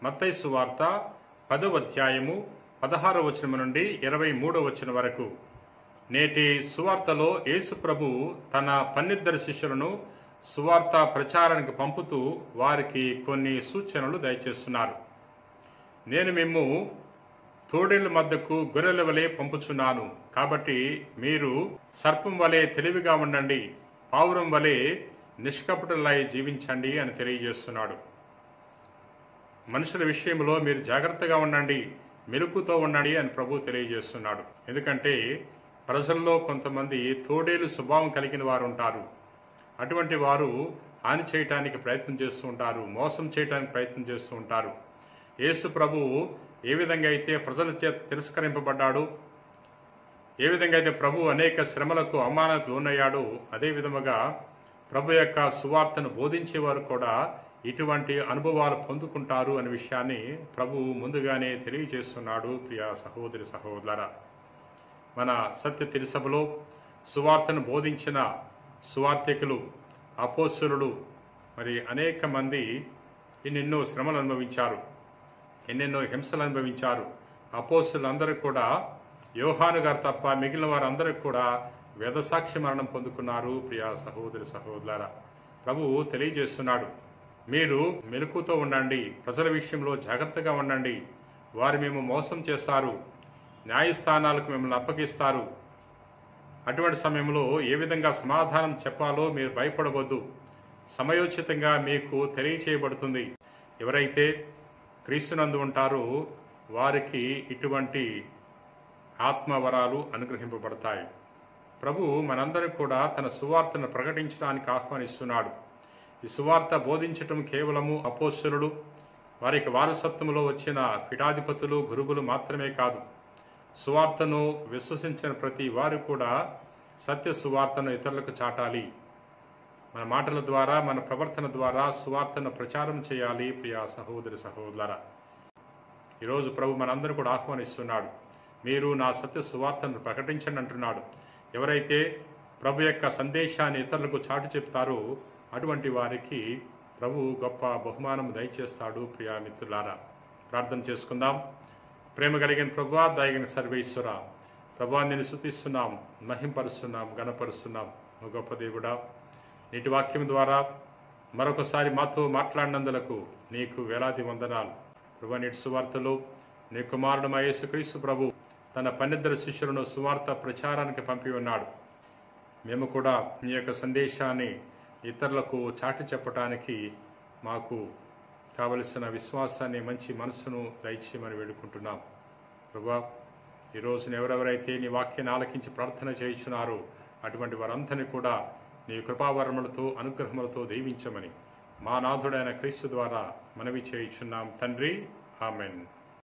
మత్తయి సువార్త 10వ అధ్యాయము 16వ వచనం నుండి 23వ వచనం వరకు. నేటి సువార్తలో యేసు ప్రభు తన 12 శిష్యులను సువార్త ప్రచారానికి పంపుతూ వారికి కొన్ని సూచనలు దయచేస్తున్నారు. నేను మిమ్ము తోడేళ్ల మధ్యకు గొర్రెల వలె పంపుచున్నాను, కాబట్టి మీరు సర్పం వలె తెలివిగా ఉండండి, పావురం వలె నిష్కపటులై జీవించండి అని తెలియజేస్తున్నాడు. మనుషుల విషయంలో మీరు జాగ్రత్తగా ఉండండి, మెలకుతో ఉండండి అని ప్రభు తెలియజేస్తున్నాడు. ఎందుకంటే ప్రజల్లో కొంతమంది తోడేలు స్వభావం కలిగిన వారు ఉంటారు. అటువంటి వారు హాని చేయటానికి ప్రయత్నం చేస్తూ ఉంటారు, మోసం చేయడానికి ప్రయత్నం చేస్తూ ఉంటారు. యేసు ప్రభు ఏ విధంగా అయితే ప్రజల చేత తిరస్కరింపబడ్డాడు, ఏ విధంగా అయితే ప్రభు అనేక శ్రమలకు అవమానాలకు లోనయ్యాడో, అదే విధముగా ప్రభు యొక్క సువార్తను బోధించేవారు కూడా ఇటువంటి అనుభవాలు పొందుకుంటారు అనే విషయాన్ని ప్రభు ముందుగానే తెలియజేస్తున్నాడు. ప్రియ సహోదరి సహోదరులారా, మన సత్య తిరుసభలో సువార్తను బోధించిన సువార్థికులు, అపోస్తలులు మరి అనేక మంది ఎన్నెన్నో శ్రమలు అనుభవించారు, ఎన్నెన్నో హింసలు అనుభవించారు. అపోస్తలులందరూ కూడా, యోహాను గారు తప్ప మిగిలిన వారందరూ కూడా వేదసాక్షి మరణం పొందుకున్నారు. ప్రియ సహోదరి సహోదరులారా, ప్రభువు తెలియజేస్తున్నాడు, మీరు మెలకుతో ఉండండి, ప్రజల విషయంలో జాగ్రత్తగా ఉండండి. వారు మేము మోసం చేస్తారు, న్యాయస్థానాలకు మిమ్మల్ని అప్పగిస్తారు. అటువంటి సమయంలో ఏ విధంగా సమాధానం చెప్పాలో మీరు భయపడవద్దు. సమయోచితంగా మీకు తెలియచేయబడుతుంది. ఎవరైతే క్రీస్తునందు ఉంటారో వారికి ఇటువంటి ఆత్మవరాలు అనుగ్రహింపబడతాయి. ప్రభు మనందరూ కూడా తన సువార్తను ప్రకటించడానికి ఆహ్వానిస్తున్నాడు. ఈ సువార్త బోధించటం కేవలము అపోస్తలులు, వారికి వారసత్వంలో వచ్చిన పీఠాధిపతులు, గురువులు మాత్రమే కాదు. సువార్తను విశ్వసించిన ప్రతి వారు కూడా సత్య సువార్తను ఇతరులకు చాటాలి. మన మాటల ద్వారా, మన ప్రవర్తన ద్వారా సువార్తను ప్రచారం చేయాలి. ప్రియ సహోదరి సహోదరులారా, ఈరోజు ప్రభు మనందరూ కూడా ఆహ్వానిస్తున్నాడు. మీరు నా సత్య సువార్తను ప్రకటించండి అంటున్నాడు. ఎవరైతే ప్రభు యొక్క సందేశాన్ని ఇతరులకు చాటు చెప్తారో అటువంటి వారికి ప్రభు గొప్ప బహుమానం దయచేస్తాడు. ప్రియా మిత్రులారా, ప్రార్థన చేసుకుందాం. ప్రేమ కలిగిన ప్రభువా, దయగిన సర్వేశ్వర, ప్రభువా నేను స్తుతిస్తున్నాం, మహింపరుస్తున్నాం, గణపరుస్తున్నాం. ఓ గొప్ప దేవుడా, నీటి వాక్యం ద్వారా మరొకసారి మాతో మాట్లాడినందులకు నీకు వేలాది వందనాలు. ప్రభువా, నీటి సువార్తలో నీ కుమారుడు యేసుక్రీస్తు ప్రభు తన 12 శిష్యులను సువార్త ప్రచారానికి పంపి ఉన్నాడు. మేము కూడా నీ యొక్క సందేశాన్ని ఇతరులకు చాటి చెప్పటానికి మాకు కావలసిన విశ్వాసాన్ని, మంచి మనసును దయచేయమని వేడుకుంటున్నాం. ప్రభువా, ఈరోజున ఎవరెవరైతే నీ వాక్యాన్ని ఆలకించి ప్రార్థన చేయించున్నారో అటువంటి వారందరినీ కూడా నీ కృపావరములతో, అనుగ్రహములతో దీవించమని మా నాథుడైన క్రీస్తు ద్వారా మనవి చేయించున్నాం తండ్రి. ఆమెన్.